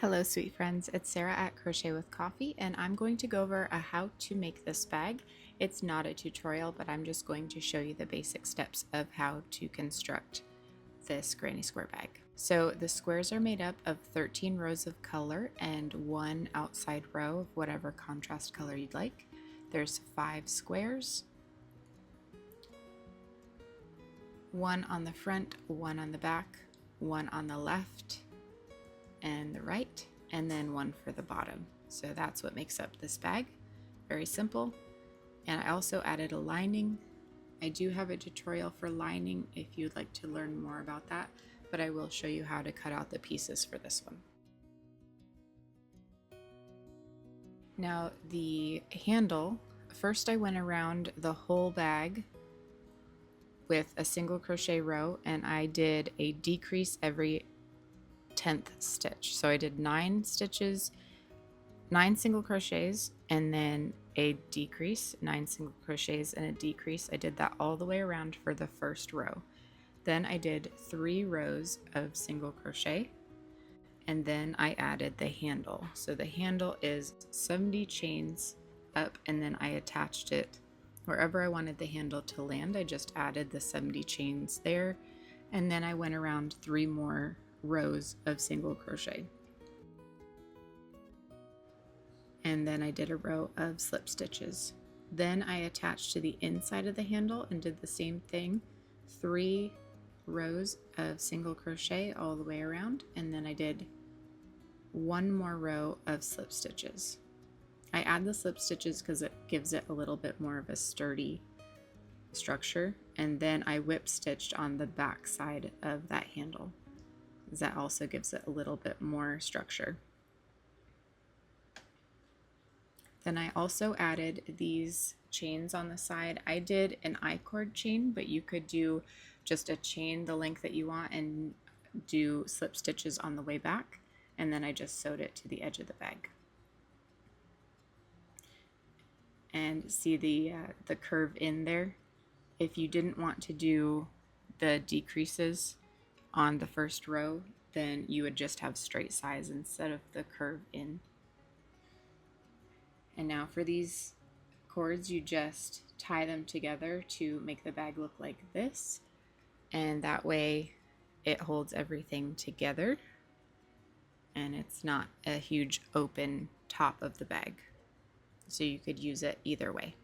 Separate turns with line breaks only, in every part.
Hello sweet friends, it's Sarah at Crochet with Coffee, and I'm going to go over a how to make this bag. It's not a tutorial, but I'm just going to show you the basic steps of how to construct this granny square bag. So the squares are made up of 13 rows of color and one outside row of whatever contrast color you'd like. There's 5 squares, one on the front, one on the back, one on the left and the right, and then one for the bottom. So that's what makes up this bag. Very simple. And I also added a lining. I do have a tutorial for lining if you'd like to learn more about that, but I will show you how to cut out the pieces for this one. Now the handle, first I went around the whole bag with a single crochet row, and I did a decrease every 10th stitch. So I did 9 stitches, 9 single crochets, and then a decrease, 9 single crochets and a decrease. I did that all the way around for the first row. Then I did 3 rows of single crochet, and then I added the handle. So the handle is 70 chains up, and then I attached it wherever I wanted the handle to land. I just added the 70 chains there, and then I went around 3 more rows of single crochet, and then I did a row of slip stitches. Then I attached to the inside of the handle and did the same thing, 3 rows of single crochet all the way around, and then I did 1 more row of slip stitches. I add the slip stitches because it gives it a little bit more of a sturdy structure, and then I whip stitched on the back side of that handle. That also gives it a little bit more structure. Then I also added these chains on the side. I did an I-cord chain, but you could do just a chain the length that you want and do slip stitches on the way back, and then I just sewed it to the edge of the bag. And see the curve in there? If you didn't want to do the decreases on the first row, then you would just have straight sides instead of the curve in. And now for these cords, you just tie them together to make the bag look like this, and that way it holds everything together and it's not a huge open top of the bag, so you could use it either way.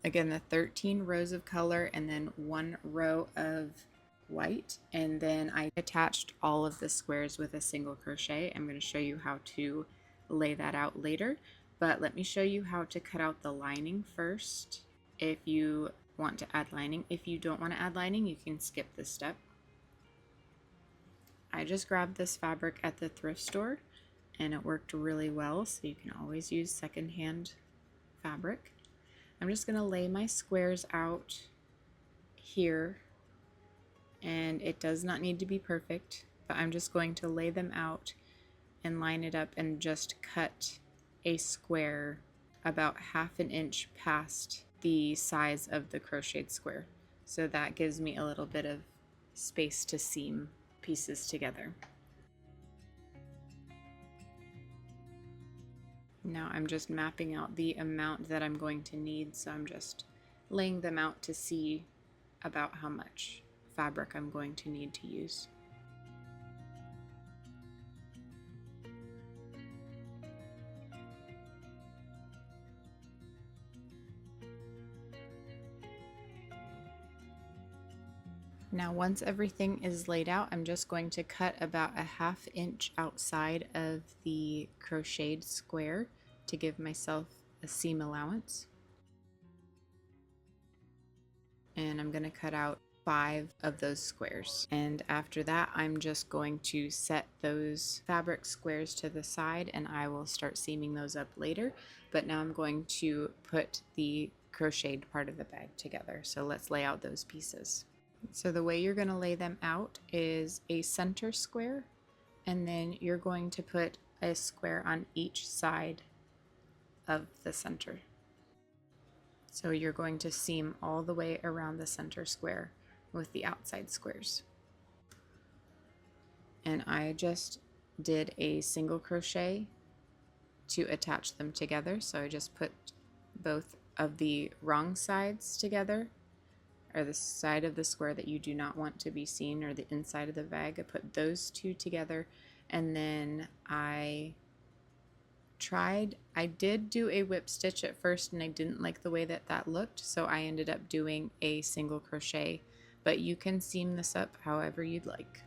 Again, the 13 rows of color and then 1 row of white, and then I attached all of the squares with a single crochet. I'm going to show you how to lay that out later, but let me show you how to cut out the lining first if you want to add lining. If you don't want to add lining, you can skip this step. I just grabbed this fabric at the thrift store and it worked really well, so you can always use secondhand fabric. I'm just going to lay my squares out here, and it does not need to be perfect, but I'm just going to lay them out and line it up and just cut a square about 1/2 inch past the size of the crocheted square. So that gives me a little bit of space to seam pieces together. Now I'm just mapping out the amount that I'm going to need, so I'm just laying them out to see about how much fabric I'm going to need to use. Now once everything is laid out, I'm just going to cut about 1/2 inch outside of the crocheted square to give myself a seam allowance. And I'm going to cut out 5 of those squares. And after that, I'm just going to set those fabric squares to the side, and I will start seaming those up later. But now I'm going to put the crocheted part of the bag together. So let's lay out those pieces. So the way you're going to lay them out is a center square, and then you're going to put a square on each side of the center. So you're going to seam all the way around the center square with the outside squares. And I just did a single crochet to attach them together. So I just put both of the wrong sides together, or the side of the square that you do not want to be seen, or the inside of the bag. I put those two together, and then I did do a whip stitch at first, and I didn't like the way that that looked, so I ended up doing a single crochet, but you can seam this up however you'd like.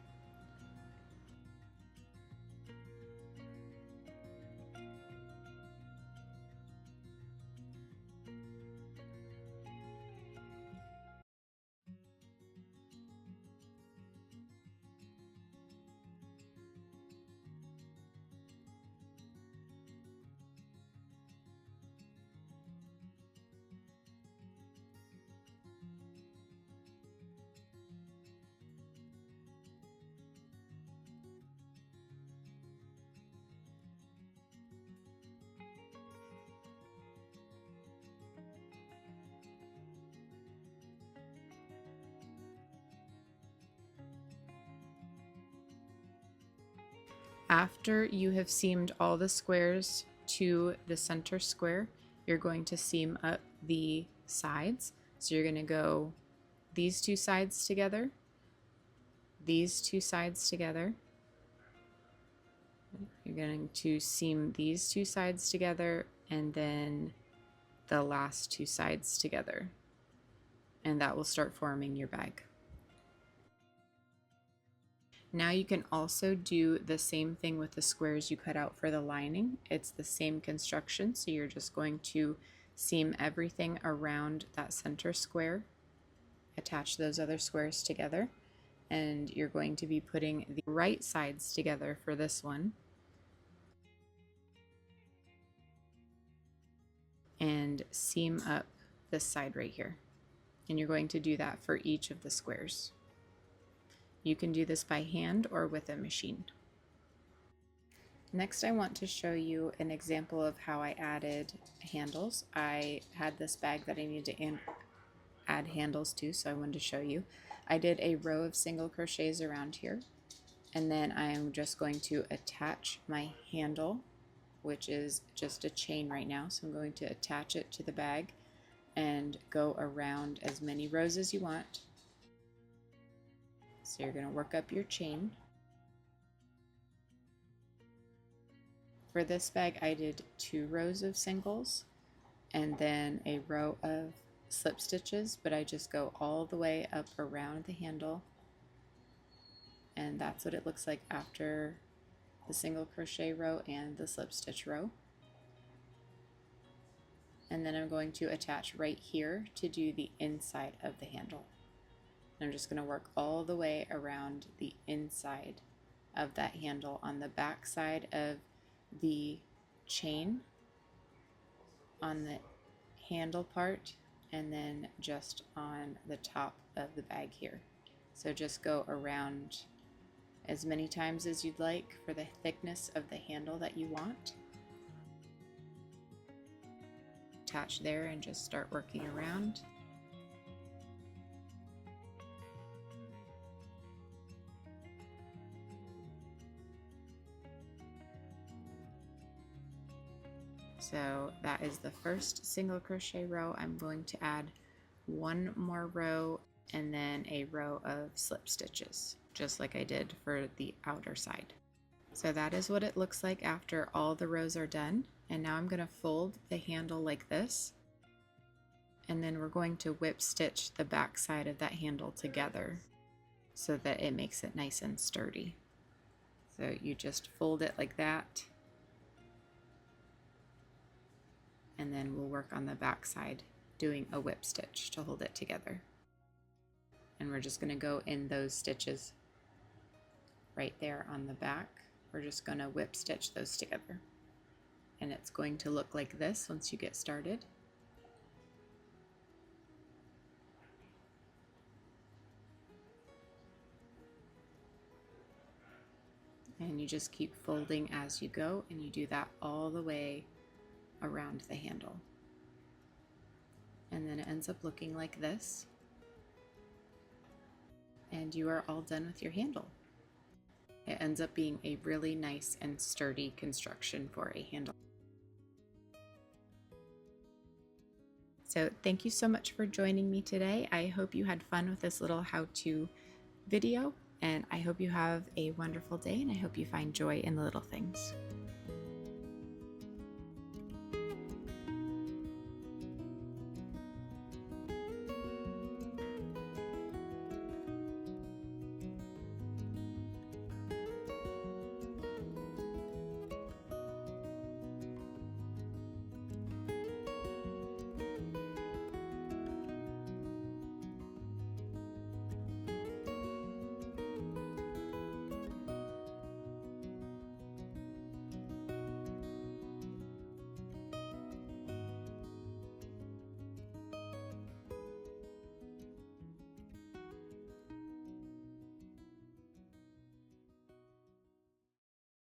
After you have seamed all the squares to the center square, you're going to seam up the sides. So you're going to go these two sides together, these two sides together. You're going to seam these two sides together, and then the last two sides together. And that will start forming your bag. Now you can also do the same thing with the squares you cut out for the lining. It's the same construction, so you're just going to seam everything around that center square, attach those other squares together, and you're going to be putting the right sides together for this one, and seam up this side right here. And you're going to do that for each of the squares. You can do this by hand or with a machine. Next, I want to show you an example of how I added handles. I had this bag that I needed to add handles to, so I wanted to show you. I did a row of single crochets around here, and then I am just going to attach my handle, which is just a chain right now. So I'm going to attach it to the bag and go around as many rows as you want. So you're going to work up your chain. For this bag, I did 2 rows of singles and then a row of slip stitches, but I just go all the way up around the handle, and that's what it looks like after the single crochet row and the slip stitch row. And then I'm going to attach right here to do the inside of the handle. I'm just going to work all the way around the inside of that handle on the back side of the chain, on the handle part, and then just on the top of the bag here. So just go around as many times as you'd like for the thickness of the handle that you want. Attach there and just start working around. So that is the first single crochet row. I'm going to add 1 more row and then a row of slip stitches, just like I did for the outer side. So that is what it looks like after all the rows are done. And now I'm going to fold the handle like this, and then we're going to whip stitch the back side of that handle together so that it makes it nice and sturdy. So you just fold it like that, and then we'll work on the back side doing a whip stitch to hold it together. And we're just going to go in those stitches right there on the back. We're just going to whip stitch those together. And it's going to look like this once you get started. And you just keep folding as you go, and you do that all the way around the handle. and then it ends up looking like this. And you are all done with your handle. It ends up being a really nice and sturdy construction for a handle. So thank you so much for joining me today. I hope you had fun with this little how-to video, and I hope you have a wonderful day, and I hope you find joy in the little things.